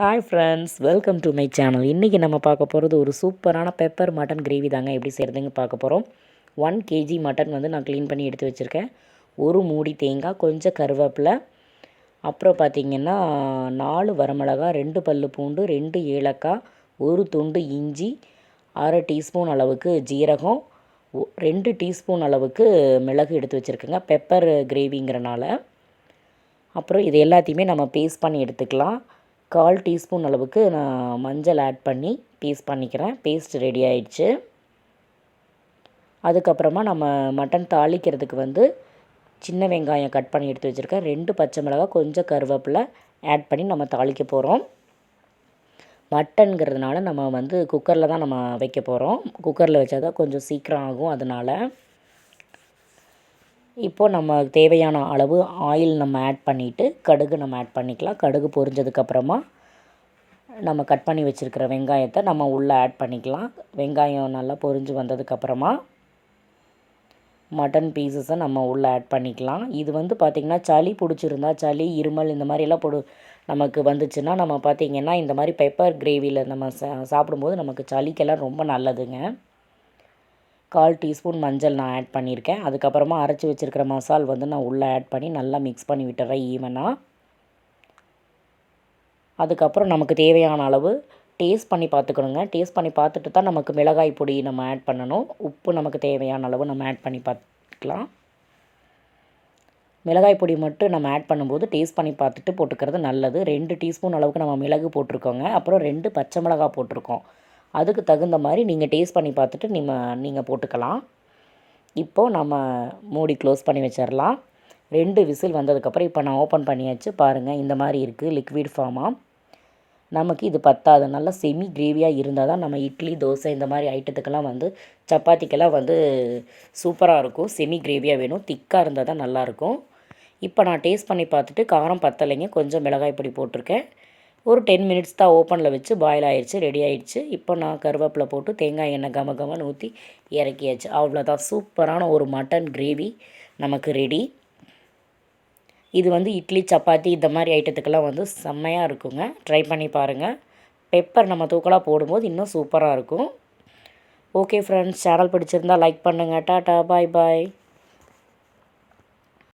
Hi friends, welcome to my channel. இன்றைக்கி நம்ம பார்க்க போகிறது ஒரு சூப்பரான பெப்பர் மட்டன் கிரேவி தாங்க. எப்படி செய்கிறதுங்க பார்க்க போகிறோம். 1 kg மட்டன் வந்து நான் க்ளீன் பண்ணி எடுத்து வச்சுருக்கேன். ஒரு மூடி தேங்காய், கொஞ்சம் கருவேப்பிலை, அப்புறம் பார்த்திங்கன்னா 4 வரமிளகாய், 2 பல்லு பூண்டு, 2 ஏலக்காய், ஒரு துண்டு இஞ்சி, அரை டீஸ்பூன் அளவுக்கு ஜீரகம், 2 டீஸ்பூன் அளவுக்கு மிளகு எடுத்து வச்சுருக்கேங்க, பெப்பர் கிரேவிங்கிறனால. அப்புறம் இது எல்லாத்தையுமே நம்ம பேஸ்ட் பண்ணி எடுத்துக்கலாம். 1/4 டீஸ்பூன் அளவுக்கு நான் மஞ்சள் ஆட் பண்ணி பேஸ்ட் பண்ணிக்கிறேன். பேஸ்ட் ரெடி ஆயிடுச்சு. அதுக்கப்புறமா நம்ம மட்டன் தாளிக்கிறதுக்கு வந்து சின்ன வெங்காயம் கட் பண்ணி எடுத்து வச்சுருக்கேன். 2 பச்சை மிளகாய், கொஞ்சம் கருவேப்பிலை ஆட் பண்ணி நம்ம தாளிக்க போகிறோம். மட்டன்கிறதுனால நம்ம வந்து குக்கரில் தான் நம்ம வைக்க போகிறோம். குக்கரில் வச்சா தான் கொஞ்சம் சீக்கிரம் ஆகும். அதனால் இப்போது நம்ம தேவையான அளவு ஆயில் நம்ம ஆட் பண்ணிவிட்டு கடுகு நம்ம ஆட் பண்ணிக்கலாம். கடுகு பொரிஞ்சதுக்கப்புறமா நம்ம கட் பண்ணி வச்சுருக்கிற வெங்காயத்தை நம்ம உள்ளே ஆட் பண்ணிக்கலாம். வெங்காயம் நல்லா பொரிஞ்சு வந்ததுக்கப்புறமா மட்டன் பீசஸை நம்ம உள்ளே ஆட் பண்ணிக்கலாம். இது வந்து பார்த்திங்கன்னா சளி பிடிச்சிருந்தா, சளி இருமல் இந்த மாதிரிலாம் நமக்கு வந்துச்சுன்னா நம்ம பார்த்திங்கன்னா இந்த மாதிரி பெப்பர் கிரேவியில் நம்ம சாப்பிடும்போது நமக்கு சளிக்கெல்லாம் ரொம்ப நல்லதுங்க. 1/4 டீஸ்பூன் மஞ்சள் நான் ஆட் பண்ணியிருக்கேன். அதுக்கப்புறமா அரைச்சி வச்சுருக்கிற மசால் வந்து நான் உள்ளே ஆட் பண்ணி நல்லா மிக்ஸ் பண்ணி விட்டுறேன் ஈவனாக. அதுக்கப்புறம் நமக்கு தேவையான அளவு டேஸ்ட் பண்ணி பார்த்துக்கணுங்க. டேஸ்ட் பண்ணி பார்த்துட்டு தான் நமக்கு மிளகாய் பொடி நம்ம ஆட் பண்ணணும். உப்பு நமக்கு தேவையான அளவு நம்ம ஆட் பண்ணி பார்த்துக்கலாம். மிளகாய் பொடி மட்டும் நம்ம ஆட் பண்ணும்போது டேஸ்ட் பண்ணி பார்த்துட்டு போட்டுக்கிறது நல்லது. 2 டீஸ்பூன் அளவுக்கு நம்ம மிளகு போட்டிருக்கோங்க. அப்புறம் 2 பச்சை மிளகாய் போட்டிருக்கோம். அதுக்கு தகுந்த மாதிரி நீங்கள் டேஸ்ட் பண்ணி பார்த்துட்டு நீங்கள் போட்டுக்கலாம். இப்போது நம்ம மூடி க்ளோஸ் பண்ணி வச்சிடலாம். 2 விசில் வந்ததுக்கப்புறம் இப்போ நான் ஓப்பன் பண்ணியாச்சு. பாருங்கள், இந்த மாதிரி இருக்குது லிக்விட் ஃபார்மாக. நமக்கு இது பத்தாது. நல்லா செமி கிரேவியாக இருந்தால் தான் நம்ம இட்லி, தோசை இந்த மாதிரி ஐட்டத்துக்கெல்லாம் வந்து சப்பாத்திக்கெல்லாம் வந்து சூப்பராக இருக்கும். செமி கிரேவியாக வேணும். திக்காக இருந்தால் தான் நல்லாயிருக்கும். இப்போ நான் டேஸ்ட் பண்ணி பார்த்துட்டு காரம் பத்தலைங்க, கொஞ்சம் மிளகாய் பொடி போட்டிருக்கேன். ஒரு 10 மினிட்ஸ் தான் ஓப்பனில் வச்சு பாயில் ஆயிடுச்சு, ரெடி ஆயிடுச்சு. இப்போ நான் கருவேப்பிலை போட்டு தேங்காய் எண்ணெய் கமன்னு ஊற்றி இறக்கியாச்சு. அவ்வளோதான், சூப்பரான ஒரு மட்டன் கிரேவி நமக்கு ரெடி. இது வந்து இட்லி, சப்பாத்தி இந்த மாதிரி ஐட்டத்துக்கெல்லாம் வந்து செம்மையாக இருக்குங்க. ட்ரை பண்ணி பாருங்கள். பெப்பர் நம்ம தூக்கலாக போடும்போது இன்னும் சூப்பராக இருக்கும். ஓகே ஃப்ரெண்ட்ஸ், சேனல் பிடிச்சிருந்தால் லைக் பண்ணுங்கள். டாட்டா, பாய் பாய்.